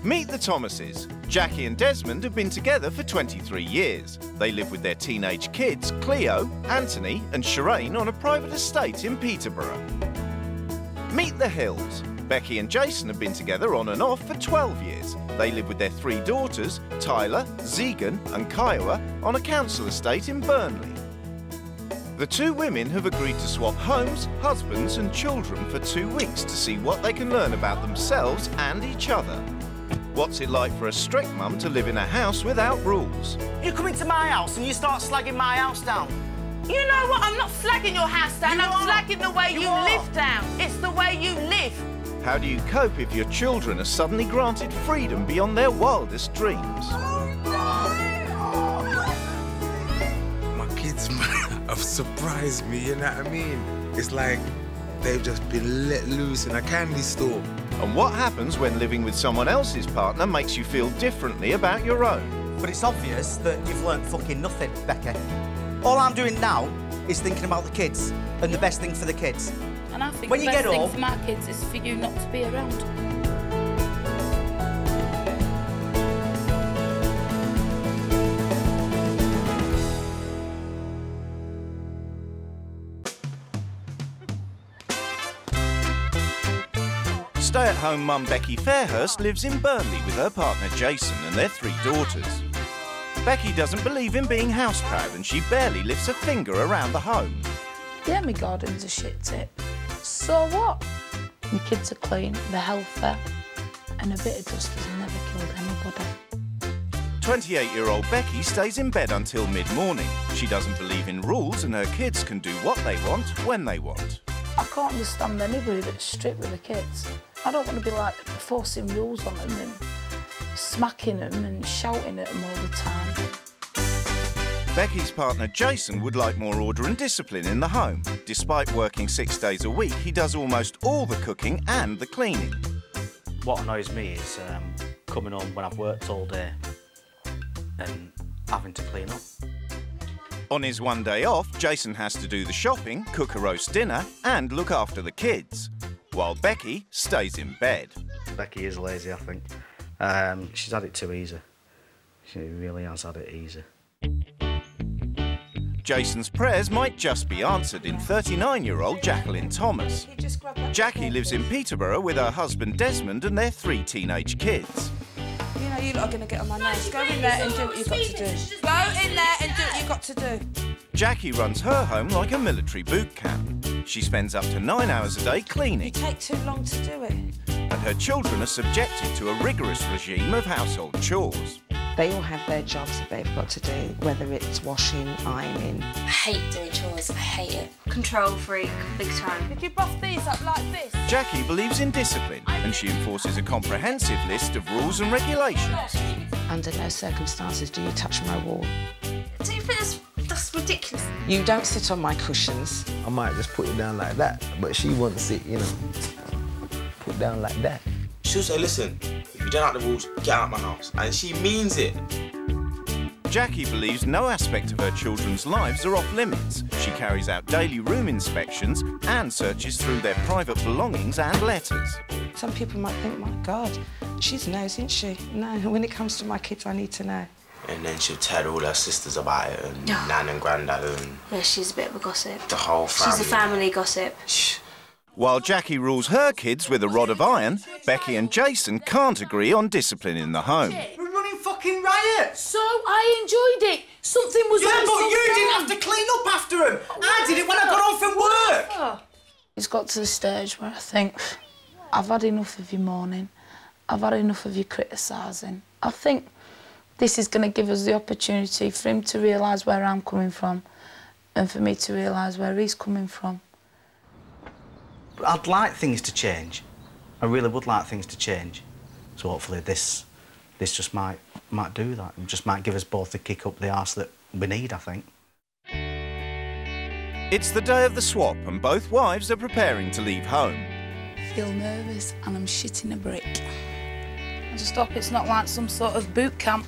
Meet the Thomases. Jackie and Desmond have been together for 23 years. They live with their teenage kids, Cleo, Anthony and Shireen, on a private estate in Peterborough. Meet the Hills. Becky and Jason have been together on and off for 12 years. They live with their 3 daughters, Tyler, Zegan and Kiowa, on a council estate in Burnley. The 2 women have agreed to swap homes, husbands and children for 2 weeks to see what they can learn about themselves and each other. What's it like for a strict mum to live in a house without rules? You come into my house and you start slagging my house down. You know what? I'm not slagging your house down. I'm slagging the way you live down. It's the way you live. How do you cope if your children are suddenly granted freedom beyond their wildest dreams? My kids have surprised me, you know what I mean? It's like they've just been let loose in a candy store. And what happens when living with someone else's partner makes you feel differently about your own? But it's obvious that you've learnt fucking nothing, Becky. All I'm doing now is thinking about the kids and the best thing for the kids. And I think when the you best get thing home, for my kids is for you not to be around. Stay-at-home mum Becky Fairhurst lives in Burnley with her partner Jason and their 3 daughters. Becky doesn't believe in being house-proud and she barely lifts a finger around the home. Yeah, my garden's a shit tip. So what? My kids are clean, they're healthy, and a bit of dust has never killed anybody. 28-year-old Becky stays in bed until mid-morning. She doesn't believe in rules and her kids can do what they want when they want. I can't understand anybody that's strict with the kids. I don't want to be like forcing rules on them and smacking them and shouting at them all the time. Becky's partner Jason would like more order and discipline in the home. Despite working 6 days a week, he does almost all the cooking and the cleaning. what annoys me is coming home when I've worked all day and having to clean up. On his one day off, Jason has to do the shopping, cook a roast dinner and look after the kids, while Becky stays in bed. Becky is lazy, I think. She's had it too easy. She really has had it easy. Jason's prayers might just be answered in 39-year-old Jacqueline Thomas. Jackie lives in Peterborough with her husband Desmond and their 3 teenage kids. You know, you lot are going to get on my nerves. Go in there and do what you've got to do. Go in there and do what you've got to do. Jackie runs her home like a military boot camp. She spends up to 9 hours a day cleaning. You take too long to do it. And her children are subjected to a rigorous regime of household chores. They all have their jobs that they've got to do, whether it's washing, ironing. I hate doing chores, I hate it. Control freak, big time. Could you buff these up like this? Jackie believes in discipline and she enforces a comprehensive list of rules and regulations. Under no circumstances do you touch my wall. Do you think that's ridiculous? You don't sit on my cushions. I might just put it down like that, but she wants it, you know, put down like that. She'll say, listen, if you don't like the rules, get out of my house. And she means it. Jackie believes no aspect of her children's lives are off limits. She carries out daily room inspections and searches through their private belongings and letters. Some people might think, my God, she's nosy, isn't she? No, when it comes to my kids, I need to know. And then she'll tell all her sisters about it, and Nan and Grandad, and... Yeah, she's a bit of a gossip. The whole family. She's a family gossip. Shh. While Jackie rules her kids with a rod of iron, Becky and Jason can't agree on discipline in the home. We're running fucking riot! So I enjoyed it. Something was Yeah, on but you something. didn't have to clean up after him. I did it when I got home from work. It's got to the stage where I think, I've had enough of your moaning. I've had enough of your criticising. I think this is going to give us the opportunity for him to realise where I'm coming from and for me to realise where he's coming from. I'd like things to change. I really would like things to change. So hopefully this just might do that. It just might give us both the kick up the arse that we need, I think. It's the day of the swap and both wives are preparing to leave home. I feel nervous and I'm shitting a brick. I just hope it's not like some sort of boot camp.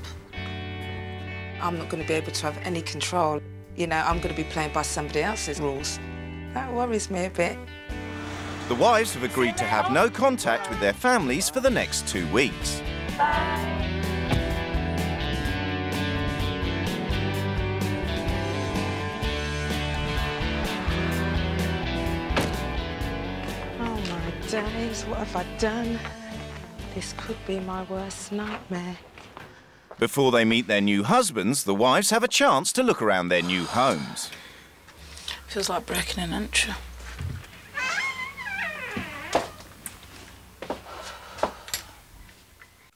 I'm not going to be able to have any control. You know, I'm going to be playing by somebody else's rules. That worries me a bit. The wives have agreed to have no contact with their families for the next 2 weeks. Bye. Oh my days, what have I done? This could be my worst nightmare. Before they meet their new husbands, the wives have a chance to look around their new homes. Feels like breaking an entry.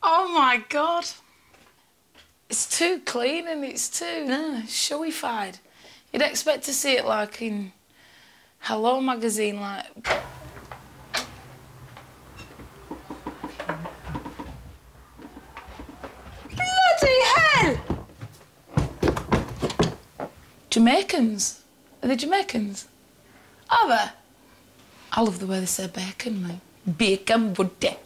Oh my God. It's too clean and it's too showy-fied. You'd expect to see it like in Hello magazine, like. Bloody hell! Jamaicans? Are they Jamaicans? Are they? I love the way they say bacon, mate. Bacon buddy.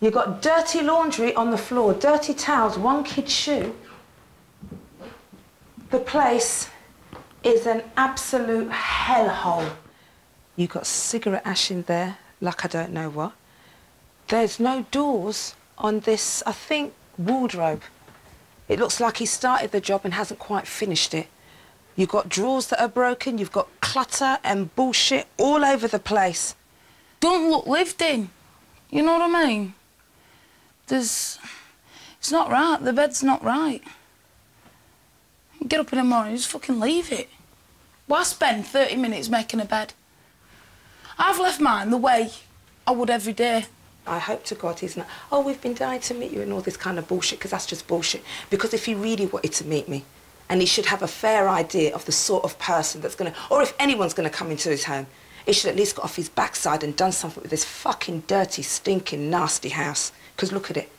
You got dirty laundry on the floor, dirty towels, one kid's shoe. The place is an absolute hellhole. You got cigarette ash in there, like I don't know what. There's no doors on this, I think, wardrobe. It looks like he started the job and hasn't quite finished it. You've got drawers that are broken, you've got clutter and bullshit all over the place. Don't look lived in. You know what I mean? It's not right. The bed's not right. You get up in the morning, just fucking leave it. Why spend 30 minutes making a bed? I've left mine the way I would every day. I hope to God he's not, oh, we've been dying to meet you and all this kind of bullshit, because that's just bullshit. Because if he really wanted to meet me, and he should have a fair idea of the sort of person that's going to, or if anyone's going to come into his home, he should at least got off his backside and done something with this fucking dirty, stinking, nasty house. Because look at it.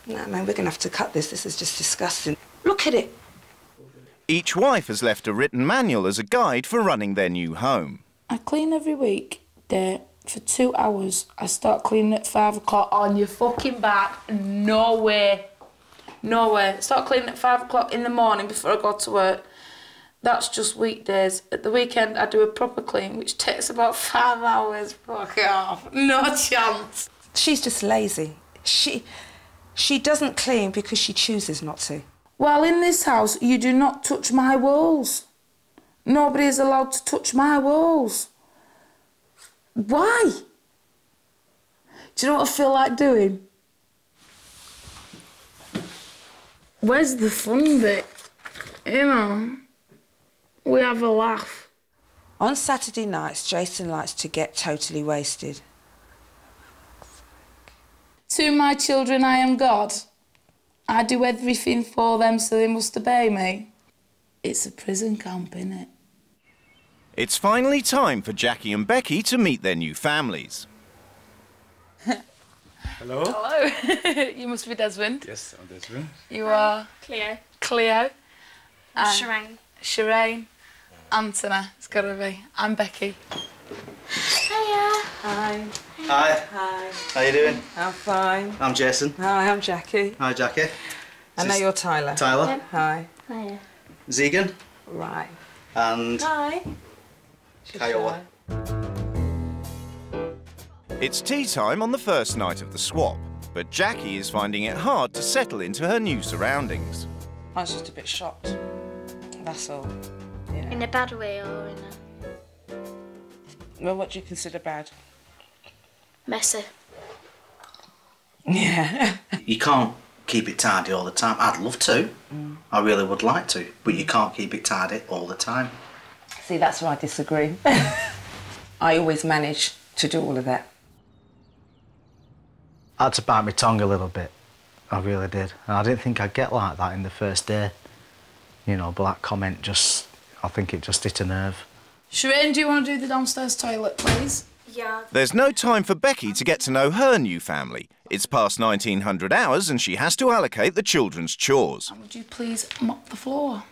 No, man, we're going to have to cut this. This is just disgusting. Look at it. Each wife has left a written manual as a guide for running their new home. I clean every week, day, for 2 hours. I start cleaning at 5 o'clock on your fucking back. No way. No way. Start cleaning at 5 o'clock in the morning before I go to work. That's just weekdays. At the weekend, I do a proper clean, which takes about 5 hours. Fuck off. No chance. She's just lazy. She doesn't clean because she chooses not to. Well, in this house, you do not touch my walls. Nobody is allowed to touch my walls. Why? Do you know what I feel like doing? Where's the fun bit? You know, we have a laugh. On Saturday nights, Jason likes to get totally wasted. To my children I am God. I do everything for them, so they must obey me. It's a prison camp, innit? It's finally time for Jackie and Becky to meet their new families. Hello? Hello. You must be Desmond. Yes, I'm Desmond. You are? Cleo. Cleo. Shireen. Shireen. Anthony, it's got to be. I'm Becky. Hiya. Hi. Hi. Hi. How you doing? I'm fine. I'm Jason. Hi, I'm Jackie. Hi, Jackie. I know you're Tyler. Tyler. Yep. Hi. Hiya. Zegan. Right. And Hi. Kiowa. It's tea time on the first night of the swap, but Jackie is finding it hard to settle into her new surroundings. I was just a bit shocked. That's all. Yeah. In a bad way or in a Well, what do you consider bad? messy? Yeah. You can't keep it tidy all the time. I'd love to. I really would like to, but you can't keep it tidy all the time. See, that's where I disagree. I always manage to do all of that. I had to bite my tongue a little bit. I really did. And I didn't think I'd get like that in the first day. You know, but that comment just, I think it just hit a nerve. Shireen, do you want to do the downstairs toilet, please? Yeah. There's no time for Becky to get to know her new family. It's past 1900 hours and she has to allocate the children's chores. Would you please mop the floor?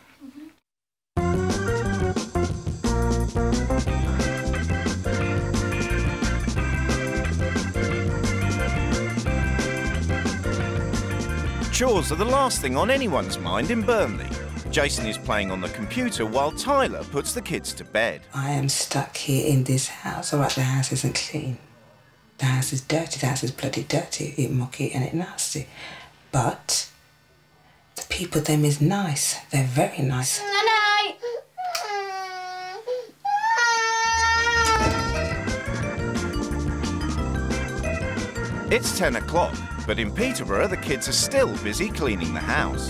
Chores are the last thing on anyone's mind in Burnley. Jason is playing on the computer while Tyler puts the kids to bed. I am stuck here in this house. All right, the house isn't clean. The house is dirty, the house is bloody dirty, it mucky and it nasty. But the people them is nice, they're very nice. Night. It's 10 o'clock, but in Peterborough the kids are still busy cleaning the house.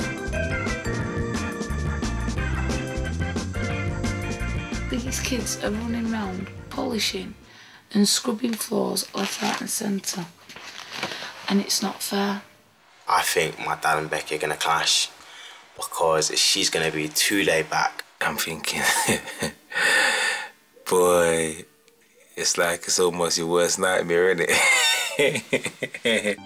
These kids are running round, polishing and scrubbing floors left, right and centre. And it's not fair. I think my dad and Becky are going to clash because she's going to be too laid back. I'm thinking, boy, it's like it's almost your worst nightmare, isn't it?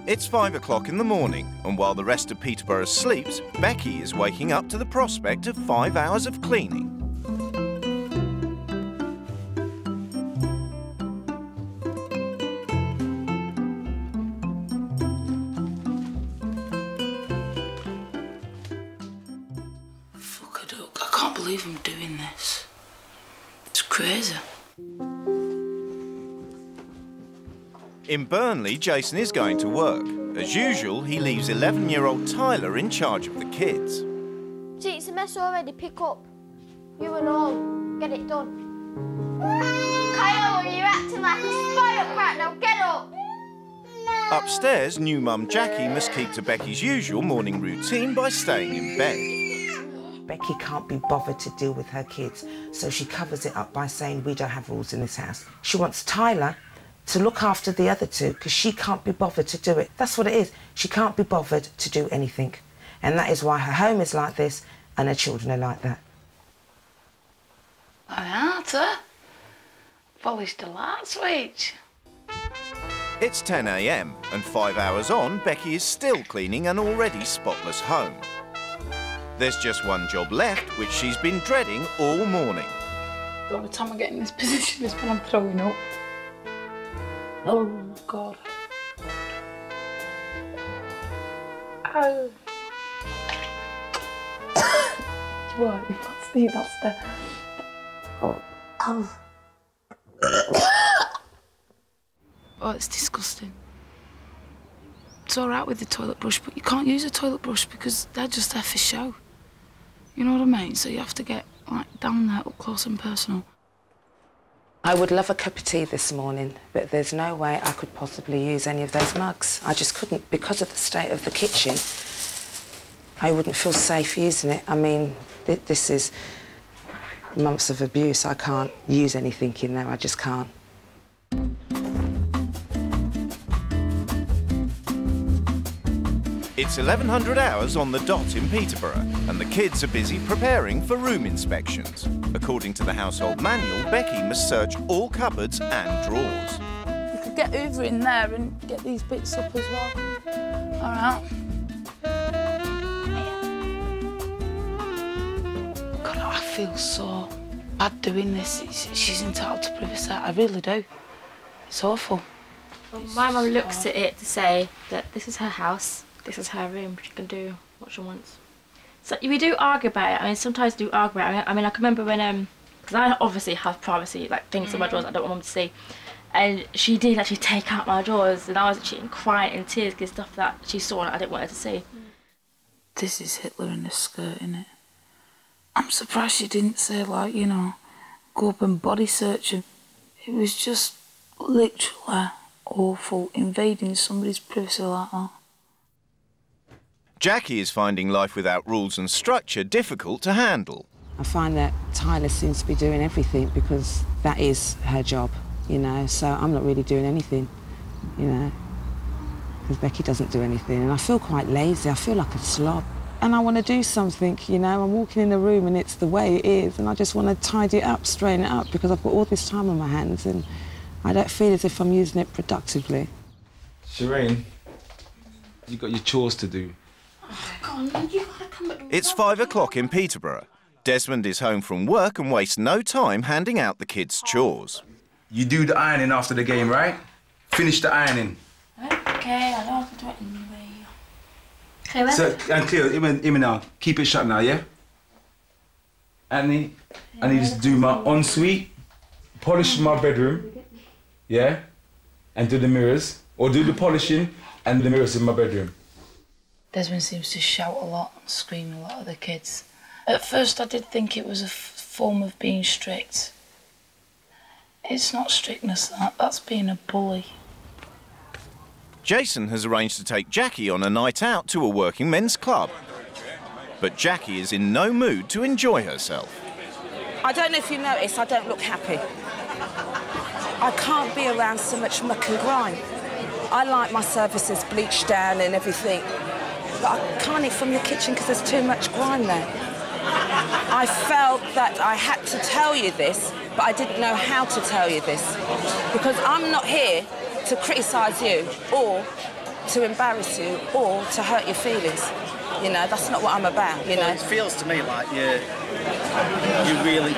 It's 5 o'clock in the morning, and while the rest of Peterborough sleeps, Becky is waking up to the prospect of 5 hours of cleaning. Fuck a duck, I can't believe I'm doing this. It's crazy. In Burnley, Jason is going to work. As usual, he leaves 11-year-old Tyler in charge of the kids. See, it's a mess already. Pick up. You and all. Get it done. Kyle, you're acting like a spoiled brat. Now get up. Upstairs, new mum Jackie must keep to Becky's usual morning routine by staying in bed. Becky can't be bothered to deal with her kids, so she covers it up by saying we don't have rules in this house. She wants Tyler to look after the other two because she can't be bothered to do it. That's what it is. She can't be bothered to do anything. And that is why her home is like this and her children are like that. Arthur, polished the light switch. It's 10 a.m. and 5 hours on, Becky is still cleaning an already spotless home. There's just one job left, which she's been dreading all morning. The only time I get in this position is when I'm throwing up. Oh, God. Oh. What? That's the... Oh. Oh, it's disgusting. It's all right with the toilet brush, but you can't use a toilet brush because they're just there for show. You know what I mean? So you have to get, like, down there up close and personal. I would love a cup of tea this morning, but there's no way I could possibly use any of those mugs. I just couldn't, because of the state of the kitchen. I wouldn't feel safe using it. I mean, this is months of abuse. I can't use anything in there, I just can't. It's 1100 hours on the dot in Peterborough, and the kids are busy preparing for room inspections. According to the household manual, Becky must search all cupboards and drawers. You could get over in there and get these bits up as well. All right. God, I feel so bad doing this. She's entitled to privacy. I really do. It's awful. Well, my mum looks at it to say that this is her house. This is her room, she can do what she wants. So we do argue about it. I mean, sometimes we do argue about it. I mean, I can remember when, because I obviously have privacy, like things in my drawers I don't want mum to see. And she did actually take out my drawers, and I was actually crying in tears because stuff that she saw and I didn't want her to see. This is Hitler in a skirt, innit? I'm surprised she didn't say, like, you know, go up and body search him. It was just literally awful, invading somebody's privacy like that. Jackie is finding life without rules and structure difficult to handle. I find that Tyler seems to be doing everything because that is her job, you know, so I'm not really doing anything, you know, because Becky doesn't do anything, and I feel quite lazy. I feel like a slob. And I want to do something, you know. I'm walking in the room and it's the way it is, and I just want to tidy it up, straighten it up, because I've got all this time on my hands and I don't feel as if I'm using it productively. Shireen, you've got your chores to do. It's 5 o'clock in Peterborough. Desmond is home from work and wastes no time handing out the kids' chores. You do the ironing after the game, right? Finish the ironing. Okay, I don't have to do it anyway. Okay, So, and Cleo, even now, keep it shut now, yeah? Annie, I need to do my ensuite, polish my bedroom, yeah, and do the mirrors, or do the polishing and the mirrors in my bedroom. Desmond seems to shout a lot and scream a lot at the kids. At first I did think it was a form of being strict. It's not strictness, that's being a bully. Jason has arranged to take Jackie on a night out to a working men's club. But Jackie is in no mood to enjoy herself. I don't know if you noticed, I don't look happy. I can't be around so much muck and grime. I like my surfaces bleached down and everything, but I can't eat from your kitchen because there's too much grime there. I felt that I had to tell you this, but I didn't know how to tell you this, because I'm not here to criticise you or to embarrass you or to hurt your feelings. You know, that's not what I'm about, you know. Well, it feels to me like you really...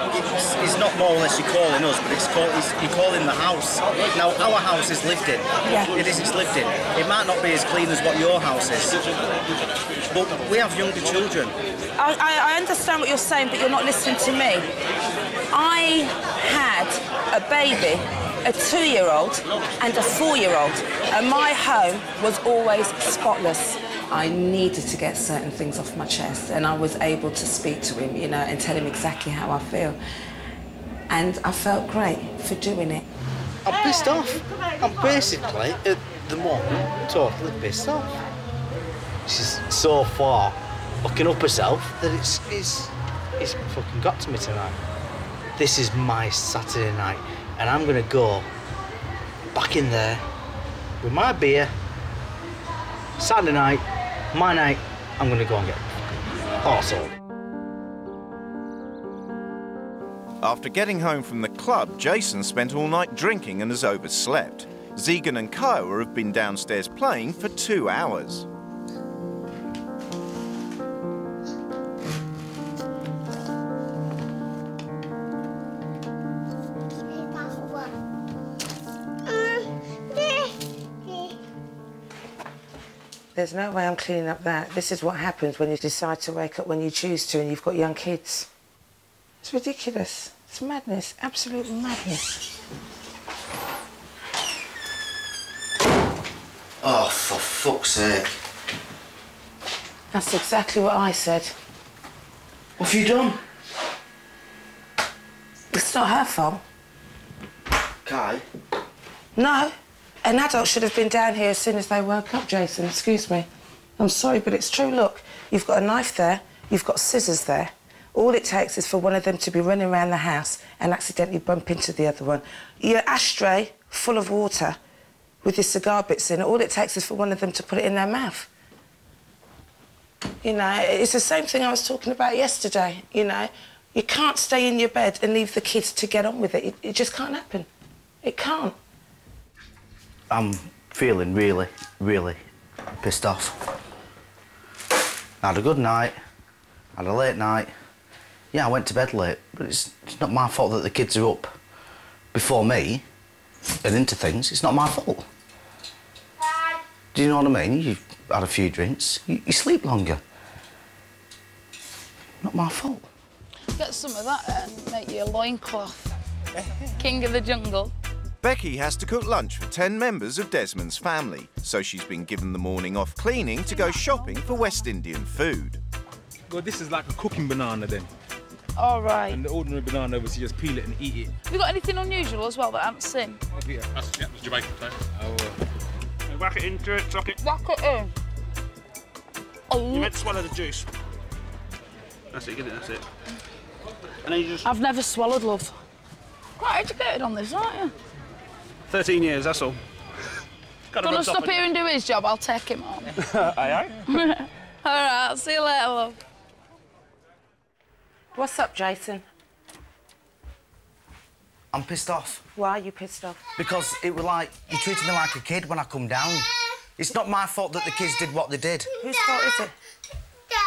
It's not more or less you're calling us, but you're calling the house. Now, our house is lived in. Yeah. It's lived in. It might not be as clean as what your house is, but we have younger children. I understand what you're saying, but you're not listening to me. I had a baby, a 2-year-old and a 4-year-old, and my home was always spotless. I needed to get certain things off my chest, and I was able to speak to him, you know, and tell him exactly how I feel. And I felt great for doing it. I'm pissed off. I'm basically, at the moment, totally pissed off. She's so far looking up herself that it's fucking got to me tonight. This is my Saturday night, and I'm gonna go back in there with my beer. Saturday night, my night, I'm gonna go and get arsehole. After getting home from the club, Jason spent all night drinking and has overslept. Zegan and Kiowa have been downstairs playing for 2 hours. There's no way I'm cleaning up that. This is what happens when you decide to wake up when you choose to and you've got young kids. It's ridiculous. It's madness. Absolute madness. Oh, for fuck's sake. That's exactly what I said. What have you done? It's not her fault. Kai? No. An adult should have been down here as soon as they woke up, Jason. Excuse me. I'm sorry, but it's true. Look, you've got a knife there, you've got scissors there. All it takes is for one of them to be running around the house and accidentally bump into the other one. Your ashtray full of water with your cigar bits in it, all it takes is for one of them to put it in their mouth. You know, it's the same thing I was talking about yesterday, you know. You can't stay in your bed and leave the kids to get on with it. It just can't happen. It can't. I'm feeling really, really pissed off. I had a good night, had a late night. Yeah, I went to bed late, but it's not my fault that the kids are up before me and into things. It's not my fault. Do you know what I mean? You've had a few drinks, you sleep longer. Not my fault. Get some of that and make you a loincloth. King of the jungle. Becky has to cook lunch for 10 members of Desmond's family, so she's been given the morning off cleaning to go shopping for West Indian food. Well, this is like a cooking banana then. All right. And the ordinary banana was you just peel it and eat it. Have you got anything unusual as well that I haven't seen? Yeah, that's Jamaican potato. Oh, whack it into it, chuck it. Whack it in. Oh. You meant to swallow the juice. That's it, get it, that's it. And then you just... I've never swallowed, love. Quite educated on this, aren't you? 13 years, that's all. Don't want to stop here and do his job, I'll take him on. Aye, aye. All right, I'll see you later, love. What's up, Jason? I'm pissed off. Why are you pissed off? Because it was like, you treated me like a kid when I come down. It's not my fault that the kids did what they did. Whose fault is it?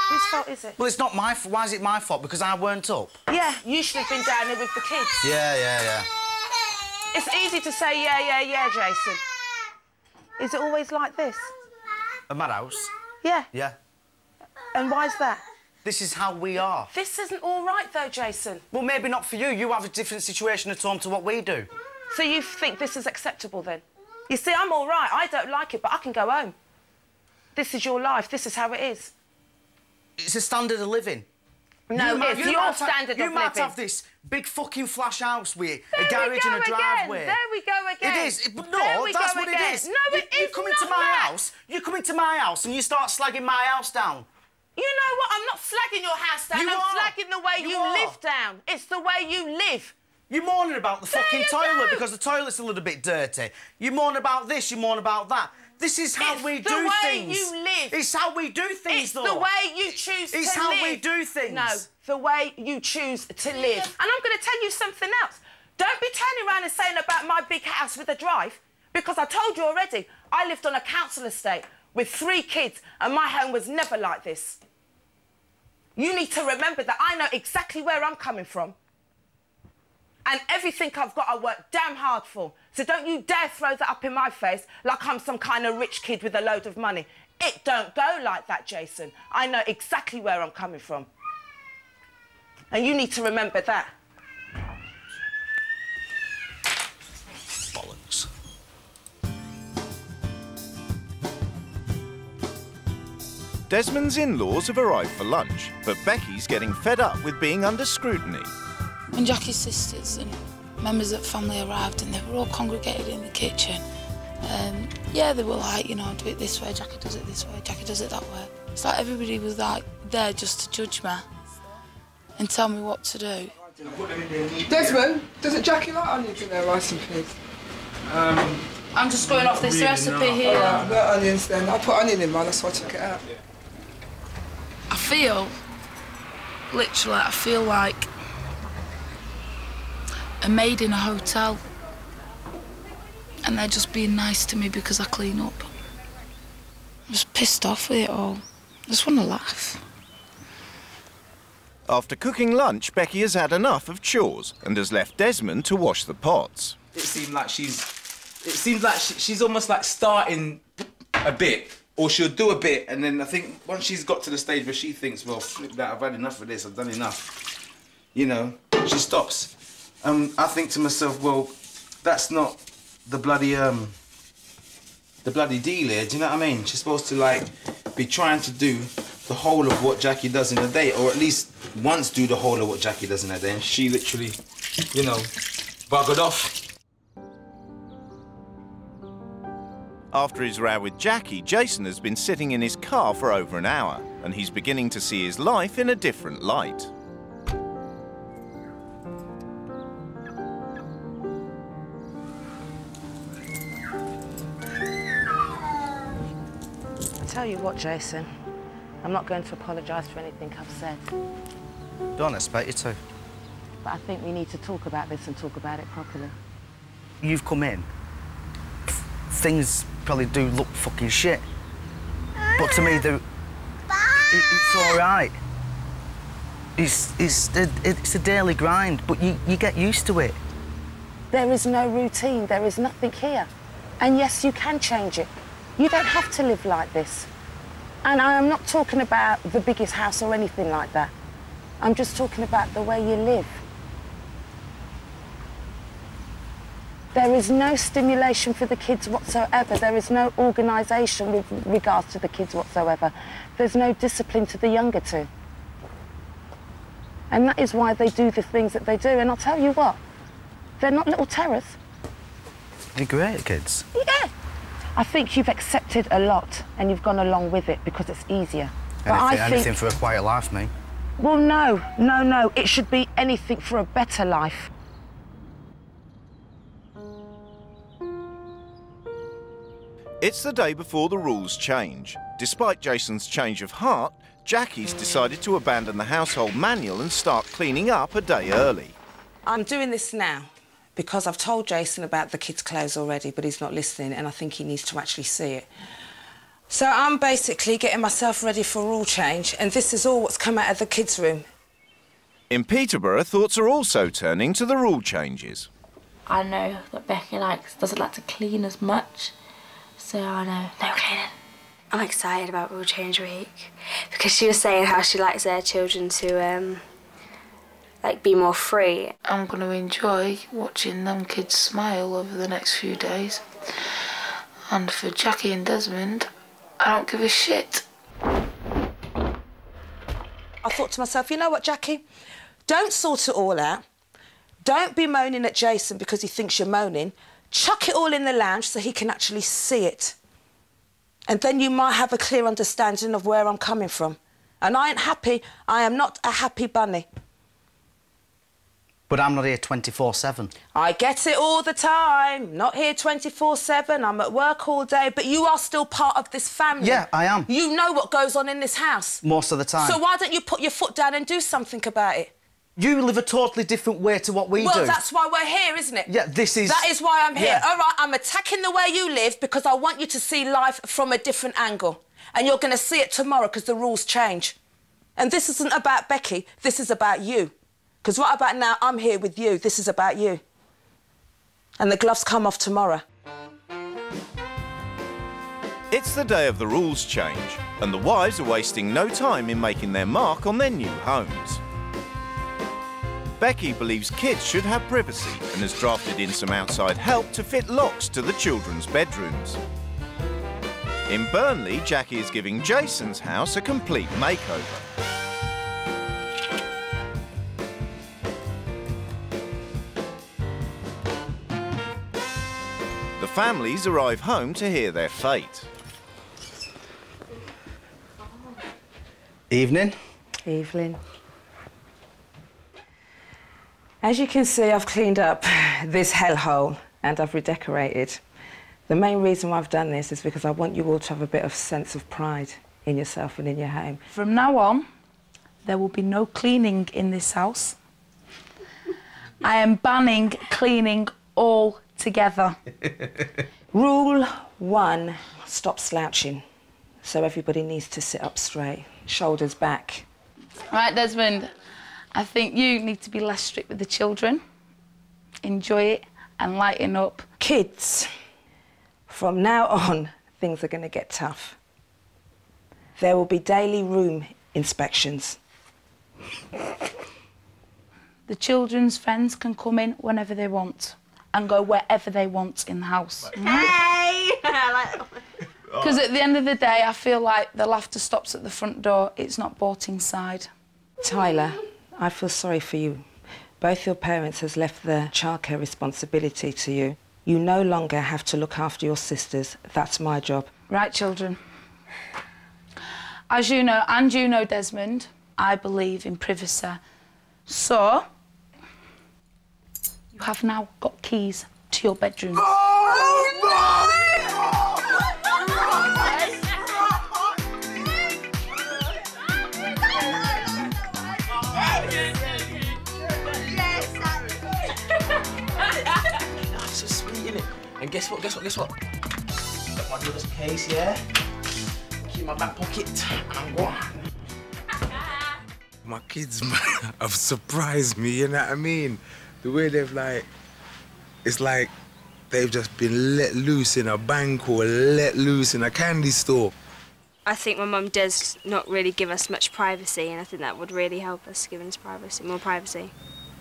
Whose fault is it? Well, it's not my fault. Why is it my fault? Because I weren't up. Yeah, you should have been down here with the kids. Yeah. It's easy to say yeah, Jason. Is it always like this? At my house? Yeah. Yeah. And why's that? This is how we are. This isn't all right, though, Jason. Well, maybe not for you. You have a different situation at home to what we do. So you think this is acceptable, then? You see, I'm all right. I don't like it, but I can go home. This is your life. This is how it is. It's a standard of living. No, it's your standard of living. You might have this big fucking flash house with a garage and a driveway. There we go again. It is. No, that's what it is. No, it is. You come into my house. You come into my house and you start slagging my house down. You know what? I'm not slagging your house down. I'm slagging the way you live down. It's the way you live. You're moaning about the fucking toilet because the toilet's a little bit dirty. You moan about this, you moan about that. This is how we do things. It's the way you live. It's how we do things, though. It's the way you choose to live. It's how we do things. No, the way you choose to live. And I'm going to tell you something else. Don't be turning around and saying about my big house with a drive, because I told you already, I lived on a council estate with 3 kids and my home was never like this. You need to remember that I know exactly where I'm coming from. And everything I've got, I work damn hard for. So don't you dare throw that up in my face like I'm some kind of rich kid with a load of money. It don't go like that, Jason. I know exactly where I'm coming from. And you need to remember that. Bollocks. Desmond's in-laws have arrived for lunch, but Becky's getting fed up with being under scrutiny. When Jackie's sisters and members of the family arrived and they were all congregated in the kitchen, yeah, they were like, you know, do it this way, Jackie does it this way, Jackie does it that way. It's like everybody was like there just to judge me and tell me what to do. Desmond, doesn't Jackie like onions in her rice and peas? I'm just going off this recipe here. No onions then. I put onion in mine, that's why I took it out. I feel, literally, I feel like a maid in a hotel, and they're just being nice to me because I clean up. I'm just pissed off with it all. I just want to laugh. After cooking lunch, Becky has had enough of chores and has left Desmond to wash the pots. It seems like she's almost like starting a bit, or she'll do a bit, and then I think once she's got to the stage where she thinks, well, flip that, I've had enough of this, I've done enough, you know, she stops. I think to myself, well, that's not the bloody deal here, do you know what I mean? She's supposed to, like, be trying to do the whole of what Jackie does in a day, or at least once do the whole of what Jackie does in a day, and she literally, you know, buggered off. After his row with Jackie, Jason has been sitting in his car for over an hour, and he's beginning to see his life in a different light. I tell you what, Jason, I'm not going to apologise for anything I've said. Don't expect you to. But I think we need to talk about this and talk about it properly. You've come in. Things probably do look fucking shit. But to me, it's all right. It's a daily grind, but you get used to it. There is no routine. There is nothing here. And yes, you can change it. You don't have to live like this. And I am not talking about the biggest house or anything like that. I'm just talking about the way you live. There is no stimulation for the kids whatsoever. There is no organisation with regards to the kids whatsoever. There's no discipline to the younger two. And that is why they do the things that they do. And I'll tell you what, they're not little terrors. They're great kids. Yeah. I think you've accepted a lot and you've gone along with it because it's easier. Anything for a quiet life, mate. Well, no. It should be anything for a better life. It's the day before the rules change. Despite Jason's change of heart, Jackie's decided to abandon the household manual and start cleaning up a day early. I'm doing this now because I've told Jason about the kids' clothes already, but he's not listening, and I think he needs to actually see it. So I'm basically getting myself ready for rule change, and this is all what's come out of the kids' room. In Peterborough, thoughts are also turning to the rule changes. I know that Becky doesn't like to clean as much, so I know no cleaning. I'm excited about Rule Change Week because she was saying how she likes her children to like be more free. I'm going to enjoy watching them kids smile over the next few days. And for Jackie and Desmond, I don't give a shit. I thought to myself, you know what, Jackie? Don't sort it all out. Don't be moaning at Jason because he thinks you're moaning. Chuck it all in the lounge so he can actually see it. And then you might have a clear understanding of where I'm coming from. And I ain't happy. I am not a happy bunny. But I'm not here 24/7. I get it all the time. Not here 24/7. I'm at work all day. But you are still part of this family. Yeah, I am. You know what goes on in this house. Most of the time. So why don't you put your foot down and do something about it? You live a totally different way to what we do. Well, that's why we're here, isn't it? Yeah, this is... That is why I'm here. Yeah. All right, I'm attacking the way you live because I want you to see life from a different angle. And you're going to see it tomorrow because the rules change. And this isn't about Becky. This is about you. Because right about now, I'm here with you. This is about you. And the gloves come off tomorrow. It's the day of the rules change, and the wives are wasting no time in making their mark on their new homes. Becky believes kids should have privacy and has drafted in some outside help to fit locks to the children's bedrooms. In Burnley, Jackie is giving Jason's house a complete makeover. The families arrive home to hear their fate. Evening. Evening. As you can see, I've cleaned up this hellhole and I've redecorated. The main reason why I've done this is because I want you all to have a bit of sense of pride in yourself and in your home. From now on, there will be no cleaning in this house. I am banning cleaning altogether. Rule 1, stop slouching. So everybody needs to sit up straight, shoulders back. Right, Desmond, I think you need to be less strict with the children. Enjoy it and lighten up. Kids, from now on, things are going to get tough. There will be daily room inspections. The children's friends can come in whenever they want and go wherever they want in the house. Hey! Because at the end of the day, I feel like the laughter stops at the front door. It's not brought inside. Tyler, I feel sorry for you. Both your parents has left the childcare responsibility to you. You no longer have to look after your sisters. That's my job. Right, children. As you know, and you know, Desmond, I believe in privacy. So, you have now got keys to your bedrooms. That's so sweet, isn't it? And guess what? Got my brother's case, yeah? Keep in my back pocket, and I'm gone. My kids have surprised me, you know what I mean? The way they've it's like they've just been let loose in a bank or let loose in a candy store. I think my mum does not really give us much privacy, and I think that would really help us give us privacy, more privacy.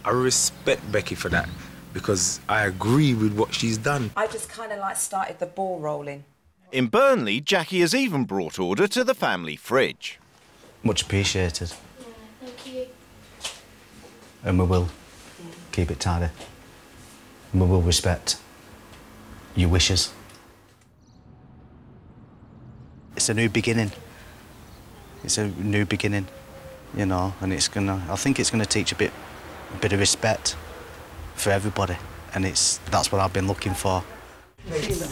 I respect Becky for that because I agree with what she's done. I just kind of started the ball rolling. In Burnley, Jackie has even brought order to the family fridge. Much appreciated. Thank you. And we will keep it tidy. And we will respect your wishes. It's a new beginning. It's a new beginning, you know, and I think it's gonna teach a bit of respect for everybody, and that's what I've been looking for. There's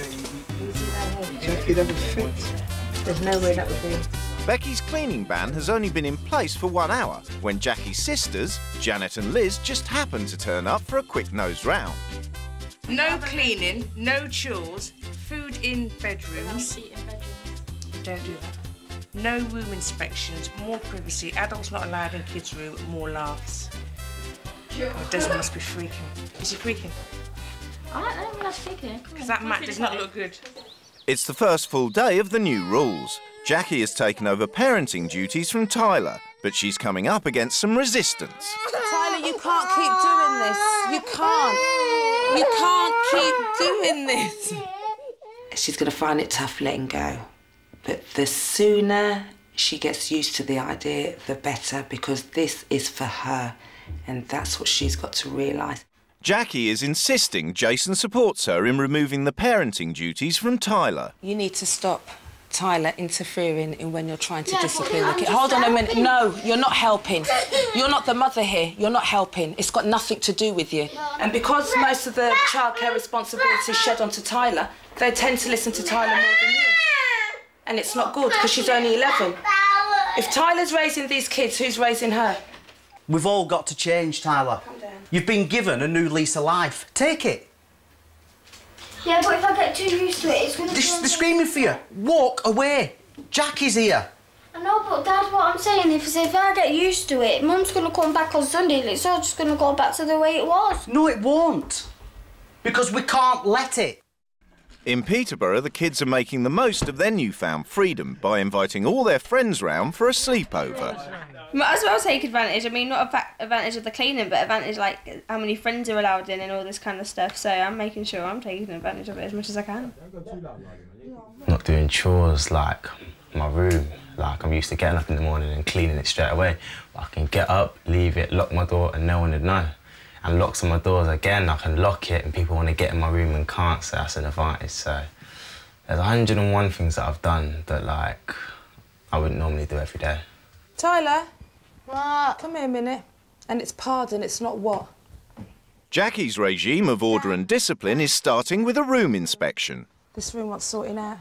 no way that would be. Becky's cleaning ban has only been in place for 1 hour when Jackie's sisters, Janet and Liz, just happened to turn up for a quick nose round. No cleaning, no chores, food in bedrooms. Don't do that. No room inspections, more privacy. Adults not allowed in kids' room, more laughs. Oh, Desmond must be freaking. Is he freaking? I don't know when that's freaking. Because that mat does not look good. It's the first full day of the new rules. Jackie has taken over parenting duties from Tyler, but she's coming up against some resistance. Tyler, you can't keep doing this. You can't. You can't keep doing this. She's going to find it tough letting go. But the sooner she gets used to the idea, the better, because this is for her, and that's what she's got to realise. Jackie is insisting Jason supports her in removing the parenting duties from Tyler. You need to stop Tyler interfering in when you're trying to discipline the kid. Hold on a minute. No, you're not helping. You're not the mother here. You're not helping. It's got nothing to do with you. And because most of the childcare responsibility is shed onto Tyler, they tend to listen to Tyler more than you. And it's not good, because she's only 11. If Tyler's raising these kids, who's raising her? We've all got to change, Tyler. Calm down. You've been given a new lease of life. Take it. Yeah, but if I get too used to it, it's going to... They're screaming for you. Walk away. Jackie's here. I know, but Dad, what I'm saying is if I get used to it, Mum's going to come back on Sunday and it's all just going to go back to the way it was. No, it won't. Because we can't let it. In Peterborough, the kids are making the most of their newfound freedom by inviting all their friends round for a sleepover. Might as well take advantage. I mean, not advantage of the cleaning, but advantage like how many friends are allowed in and all this kind of stuff. So I'm making sure I'm taking advantage of it as much as I can. Not doing chores like my room. Like I'm used to getting up in the morning and cleaning it straight away. But I can get up, leave it, lock my door, and no one would know. And locks on my doors again, I can lock it, and people want to get in my room and can't. So that's an advantage. So there's 101 things that I've done that like I wouldn't normally do every day. Tyler. What? Come here a minute. And it's pardon, it's not what. Jackie's regime of order and discipline is starting with a room inspection. This room wants sorting out.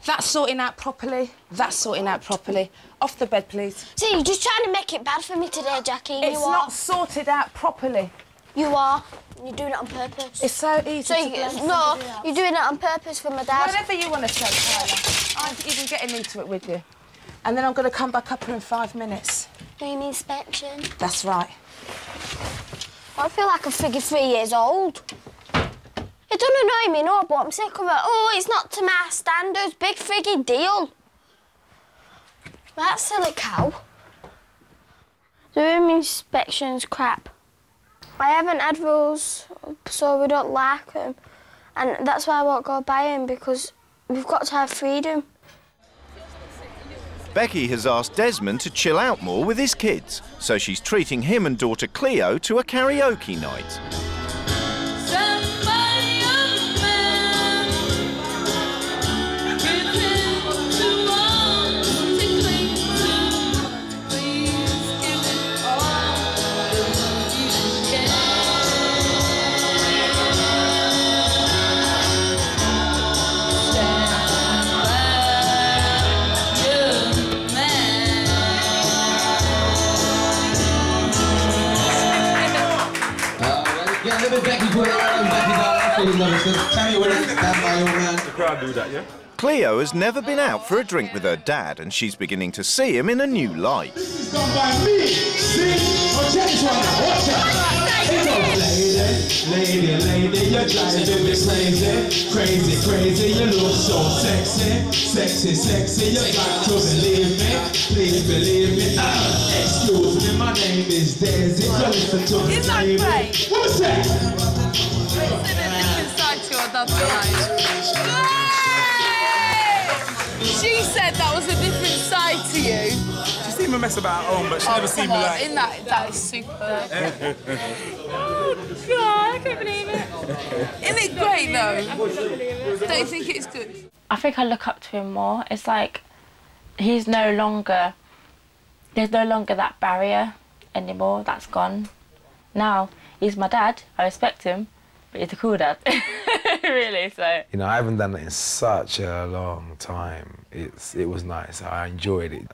That's sorting out properly. That's sorting out properly. Off the bed, please. See, you're just trying to make it bad for me today, Jackie. It's not sorted out properly. You are. You're doing it on purpose. It's so easy to blame No, somebody else. you're doing it on purpose for my dad. Whatever you want to say, Tyler. I'm even getting into it with you. And then I'm going to come back up here in 5 minutes. Room inspection. That's right. I feel like I'm 3 years old. It doesn't annoy me, no, but I'm sick of it. Oh, it's not to my standards. Big frigging deal. That silly cow. The room inspection's crap. I haven't had rules, so we don't like them. And that's why I won't go by them, because we've got to have freedom. Becky has asked Desmond to chill out more with his kids, so she's treating him and daughter Cleo to a karaoke night. Cleo has never been out for a drink with her dad, and she's beginning to see him in a new light. Lady, you're driving me crazy, crazy, you look so sexy, sexy, you got to believe me, please believe me. Excuse me, my name is Daisy, listen to me, baby. What's that? It's a different side to her dad's side. She said that was a different side to you. She's seen me mess about at home, but she's never seen me like... In that is super. Oh, God, I can't believe it. Isn't it great, though? Don't you think it's good? I think I look up to him more. It's like there's no longer that barrier anymore. That's gone. Now, he's my dad. I respect him, but he's a cool dad. Really, so... You know, I haven't done it in such a long time. It was nice. I enjoyed it.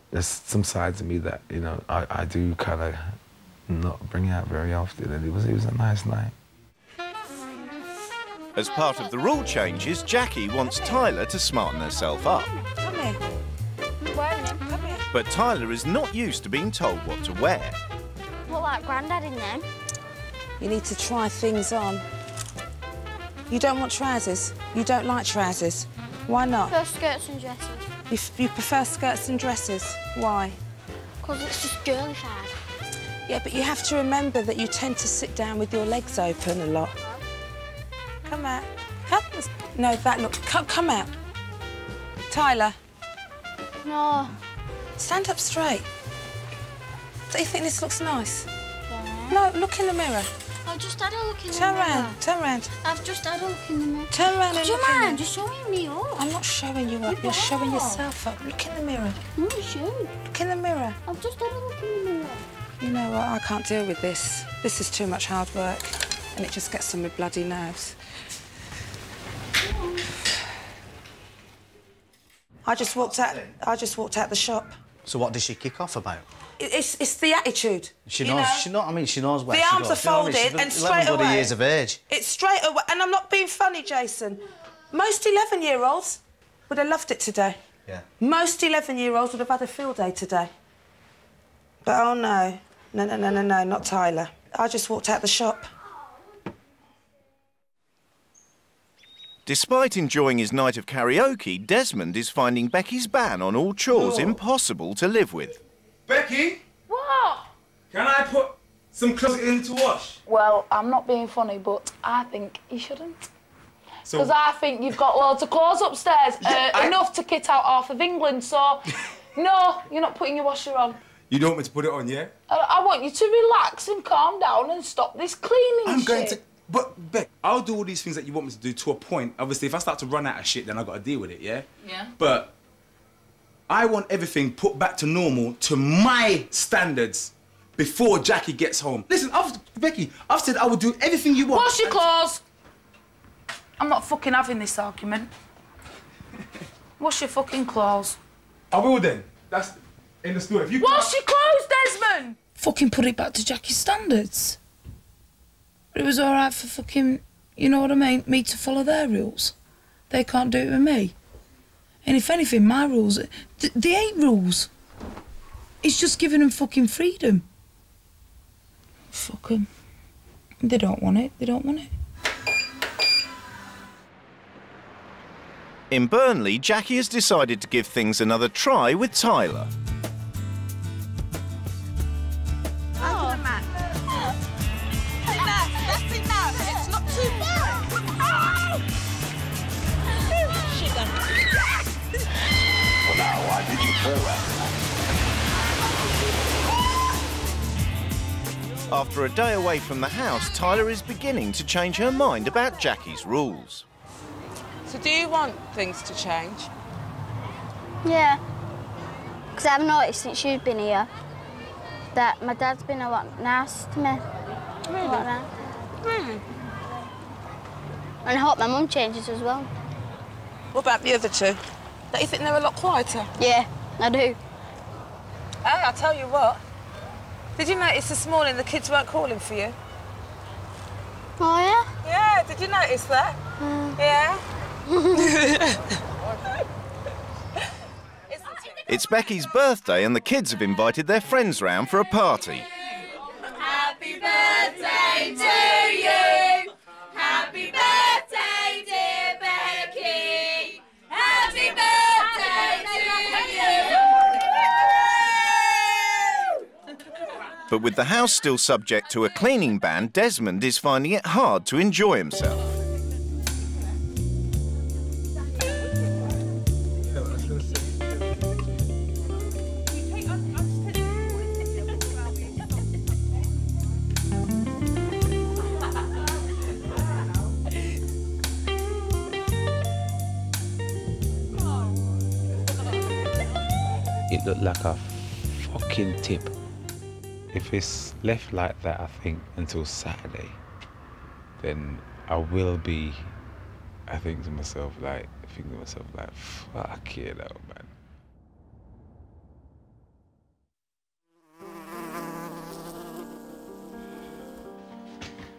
There's some sides of me that, you know, I do kind of not bring out very often, and it was a nice night. As part of the rule changes, Jackie wants Tyler to smarten herself up. Come here. Come here. But Tyler is not used to being told what to wear. Look like Grandad in them. You need to try things on. You don't want trousers? You don't like trousers? Why not? I prefer skirts and dresses. You prefer skirts and dresses? Why? Because it's just girlified. Yeah, but you have to remember that you tend to sit down with your legs open a lot. Come out. Come. No, that look. Come out. Tyler. No. Stand up straight. Do you think this looks nice? Yeah. No, look in the mirror. I just had a look in the mirror. Turn round. I've just had a look in the mirror. Turn round and look in the mirror. Just showing me up. I'm not showing you up. You're showing yourself up. Look in the mirror. No, you should. Look in the mirror. I've just had a look in the mirror. You know what? I can't deal with this. This is too much hard work, and it just gets on my bloody nerves. I just walked out the shop. So what did she kick off about? It's the attitude. She knows. I mean, she knows where the she arms goes. are folded and straight away. 11 years of age. It's straight away, and I'm not being funny, Jason. Most 11-year-olds would have loved it today. Yeah. Most 11-year-olds would have had a field day today. But oh no, no, not Tyler. I just walked out the shop. Despite enjoying his night of karaoke, Desmond is finding Becky's ban on all chores impossible to live with. Becky? What? Can I put some clothes in to wash? Well, I'm not being funny, but I think you shouldn't. So- Because I think you've got loads of clothes upstairs, enough to kit out half of England, so no, you're not putting your washer on. You don't want me to put it on, yeah? I want you to relax and calm down and stop this cleaning I'm shit. going to... But, Beck, I'll do all these things that you want me to do to a point. Obviously, if I start to run out of shit, then I've got to deal with it, yeah? Yeah. But I want everything put back to normal, to my standards, before Jackie gets home. Listen, Becky, I've said I will do everything you want. Wash your clothes. I'm not fucking having this argument. Wash your fucking clothes. I will then. That's in the store. If you Wash your clothes, Desmond! Fucking put it back to Jackie's standards. But it was all right for fucking, you know what I mean, me to follow their rules. They can't do it with me. And if anything, my rules, they ain't rules. It's just giving them fucking freedom. Fuck them. They don't want it, they don't want it. In Burnley, Jackie has decided to give things another try with Tyler. Oh. That's enough. It's not too bad. Oh! Shit done. Well, now, why did you throw that? After a day away from the house, Tyler is beginning to change her mind about Jackie's rules. So do you want things to change? Yeah. Because I've noticed since you've been here that my dad's been a lot nice to me. Really? A lot nice. And I hope my mum changes as well. What about the other two? Don't you think they're a lot quieter? Yeah, I do. Hey, I'll tell you what. Did you notice this morning the kids weren't calling for you? Oh, yeah? Yeah, did you notice that? Yeah? It's Becky's birthday and the kids have invited their friends round for a party. Happy birthday to you. Happy birthday, dear Becky. Happy birthday to you. But with the house still subject to a cleaning ban, Desmond is finding it hard to enjoy himself. It looked like a fucking tip. If it's left like that, I think, until Saturday, then I will be, I think to myself, like, fuck it out, man.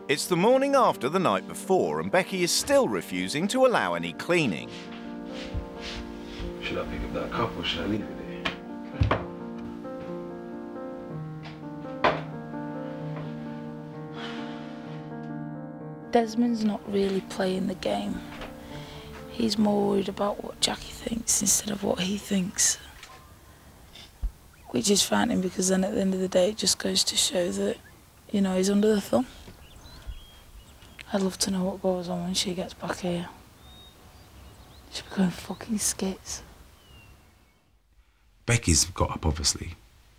It's the morning after the night before and Becky is still refusing to allow any cleaning. Should I pick up that cup or should I leave it there? Desmond's not really playing the game. He's more worried about what Jackie thinks instead of what he thinks. Which is frightening, because then at the end of the day it just goes to show that, you know, he's under the thumb. I'd love to know what goes on when she gets back here. She'll be going fucking skits. Becky's got up, obviously.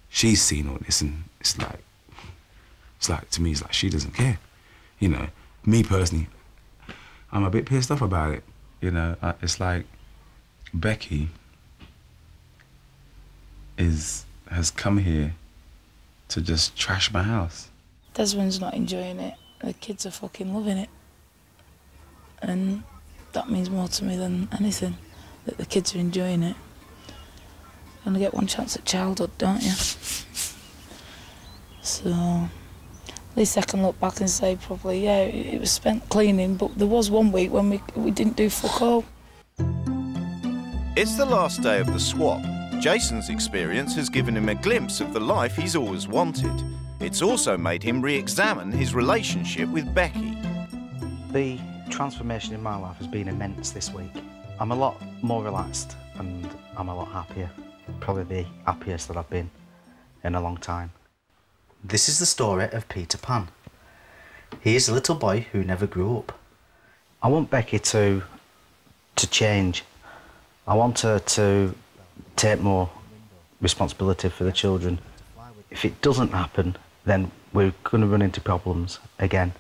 She's seen all this, and it's like, to me, it's like she doesn't care. You know, me personally, I'm a bit pissed off about it. You know, it's like Becky has come here to just trash my house. Desmond's not enjoying it. The kids are fucking loving it. And that means more to me than anything, that the kids are enjoying it. You only get one chance at childhood, don't you? So, at least I can look back and say probably, yeah, it was spent cleaning, but there was one week when we didn't do fuck all. It's the last day of the swap. Jason's experience has given him a glimpse of the life he's always wanted. It's also made him re-examine his relationship with Becky. The transformation in my life has been immense this week. I'm a lot more relaxed and I'm a lot happier. Probably the happiest that I've been in a long time. This is the story of Peter Pan. He is a little boy who never grew up. I want Becky to change. I want her to take more responsibility for the children. If it doesn't happen, then we're going to run into problems again.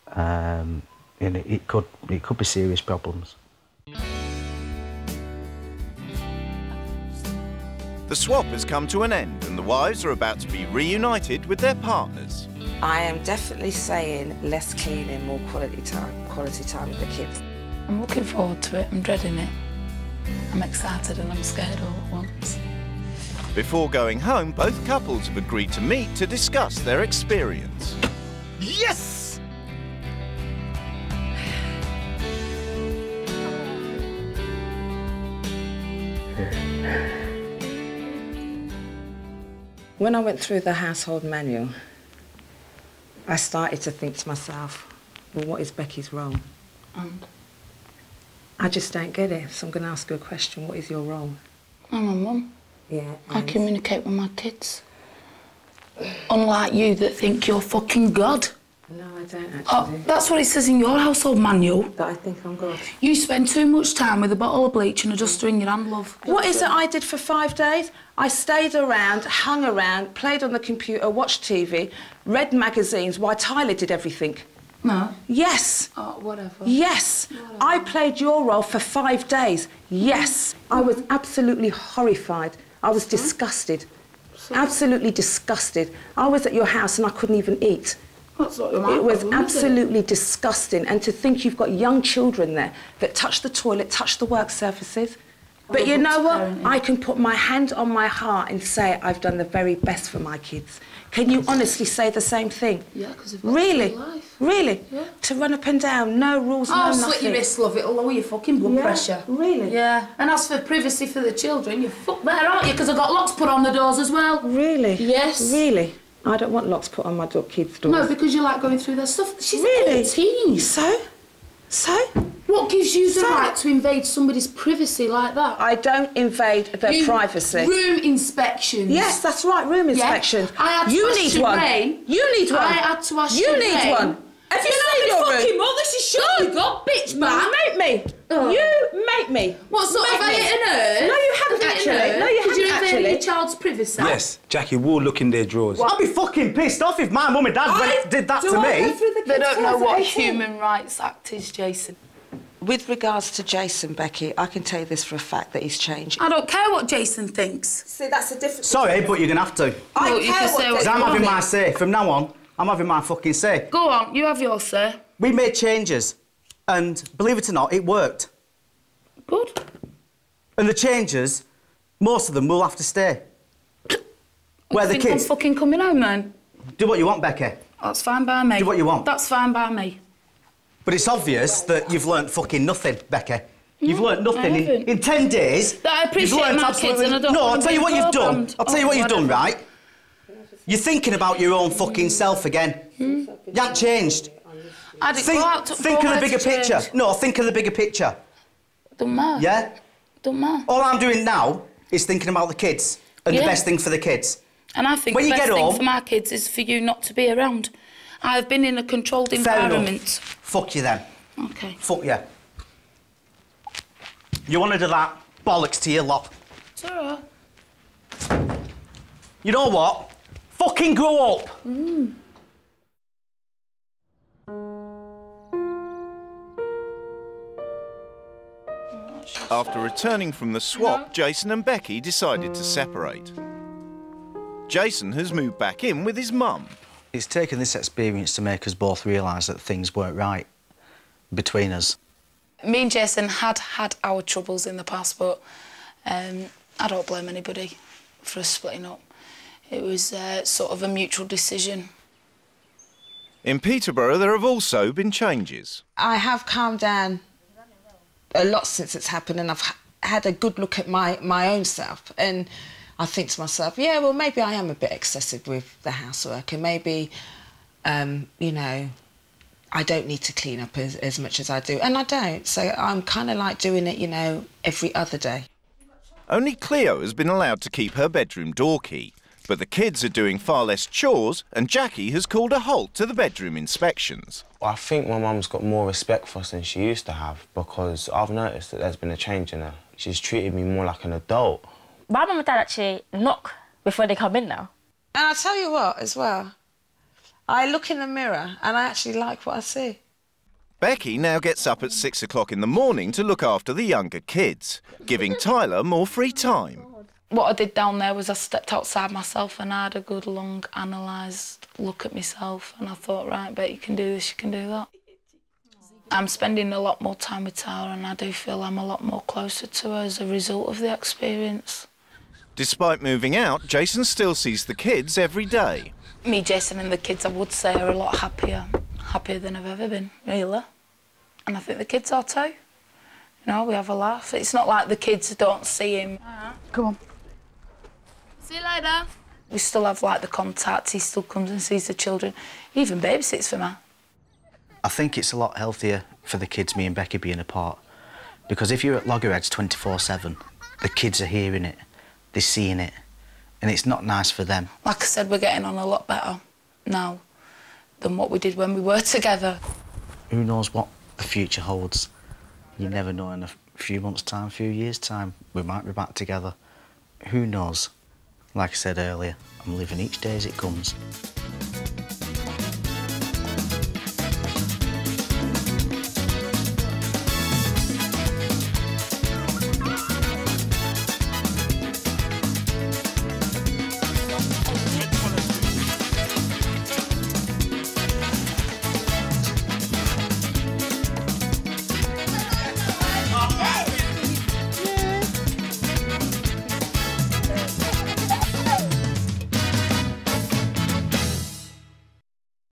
And it could be serious problems. The swap has come to an end and the wives are about to be reunited with their partners. I am definitely saying less cleaning, more quality time with the kids. I'm looking forward to it. I'm dreading it. I'm excited and I'm scared all at once. Before going home, both couples have agreed to meet to discuss their experience. Yes! When I went through the household manual, I started to think to myself, well, what is Becky's role? And? I just don't get it, so I'm going to ask you a question. What is your role? I'm a mum. Yeah. I communicate with my kids. Unlike you that think you're fucking God. No, I don't actually. Oh, that's what it says in your household manual. That I think I'm God. You spend too much time with a bottle of bleach and a duster in your hand, love. What is it I did for 5 days? I stayed around, hung around, played on the computer, watched TV, read magazines while Tyler did everything. No. Yes. Oh, whatever. Yes. Whatever. I played your role for 5 days. Yes. I was absolutely horrified. I was disgusted. Absolutely disgusted. I was at your house and I couldn't even eat. That's not It was absolutely disgusting. And to think you've got young children there that touch the toilet, touch the work surfaces. But you know what? I can put my hand on my heart and say I've done the very best for my kids. Can you honestly say the same thing? Yeah, because they've got really? a life. Really? Yeah. To run up and down, no rules, no nothing. Oh, slit your wrist, love, it'll lower your fucking blood pressure. Really? Yeah. And as for privacy for the children, you're fucked there, aren't you? Because I've got locks put on the doors as well. Really? Yes. Really? I don't want locks put on my kids' doors. No, because you like going through their stuff. She's really? 18. So? What gives you the right to invade somebody's privacy like that? I don't invade their privacy. Room inspections. Yes, that's right, room inspections. I had to you ask need your one. brain. You need one. I had to ask you your need brain. one. Have you seen your room? Fucking mother, this is shut you got, bitch, man. You make me. Oh. You make me. What sort of Make me. a nerd? No, you haven't actually. No, you haven't Did you invade actually. your child's privacy? Yes, Jackie will look in their drawers. I'd be fucking pissed off if my mum and dad did that to me. They don't know what Human Rights Act is, Jason. With regards to Jason, Becky, I can tell you this for a fact that he's changed. I don't care what Jason thinks. See, that's a different... Sorry, but you're going to have to. I Well, you care can say what... what Because I'm having my say. From now on, I'm having my fucking say. Go on, you have your say. We made changes, and believe it or not, it worked. Good. And the changes, most of them will have to stay. Where the I'm kids... fucking coming home, then. Do what you want, Becky. That's fine by me. Do what you want. That's fine by me. But it's obvious that you've learnt fucking nothing, Becky. You've learnt nothing I haven't. in 10 days. That I appreciate you've learnt my kids absolutely... and I don't No, want I'll to tell you be what you've done. programmed. I'll tell you what you've done, Whatever. right? You're thinking about your own fucking self again. You haven't changed. I didn't go out to Think of the bigger picture. No, think of the bigger picture. Don't matter. Yeah? Don't matter. All I'm doing now is thinking about the kids and the best thing for the kids. And I think when the you best get thing home, for my kids is for you not to be around. I've been in a controlled environment. Fuck you then. Okay. Fuck you. You want to do that? Bollocks to your lot. It's all right. You know what? Fucking grow up. After returning from the swap, Jason and Becky decided to separate. Jason has moved back in with his mum. It's taken this experience to make us both realise that things weren't right between us. Me and Jason had our troubles in the past, but I don't blame anybody for us splitting up. It was sort of a mutual decision. In Peterborough, there have also been changes. I have calmed down a lot since it's happened, and I've had a good look at my own self, and I think to myself, yeah, well, maybe I am a bit excessive with the housework, and maybe, you know, I don't need to clean up as much as I do, and I don't, so I'm kind of like doing it, you know, every other day. Only Cleo has been allowed to keep her bedroom door key, but the kids are doing far less chores, and Jackie has called a halt to the bedroom inspections. I think my mum's got more respect for us than she used to have, because I've noticed that there's been a change in her. She's treated me more like an adult. My mum and dad actually knock before they come in now. And I'll tell you what, as well, I look in the mirror and I actually like what I see. Becky now gets up at 6 o'clock in the morning to look after the younger kids, giving Tyler more free time. What I did down there was I stepped outside myself and I had a good, long, analysed look at myself, and I thought, right, Bet, you can do this, you can do that. I'm spending a lot more time with Tyler, and I do feel I'm a lot more closer to her as a result of the experience. Despite moving out, Jason still sees the kids every day. Me, Jason and the kids, I would say, are a lot happier than I've ever been, really. And I think the kids are too. You know, we have a laugh. It's not like the kids don't see him. Come on. See you later. We still have, like, the contact. He still comes and sees the children. He even babysits for me. I think it's a lot healthier for the kids, me and Becky being apart. Because if you're at loggerheads 24/7, the kids are hearing it, they're seeing it, and it's not nice for them. Like I said, we're getting on a lot better now than what we did when we were together. Who knows what the future holds? You never know. In a few months' time, a few years' time, we might be back together. Who knows? Like I said earlier, I'm living each day as it comes.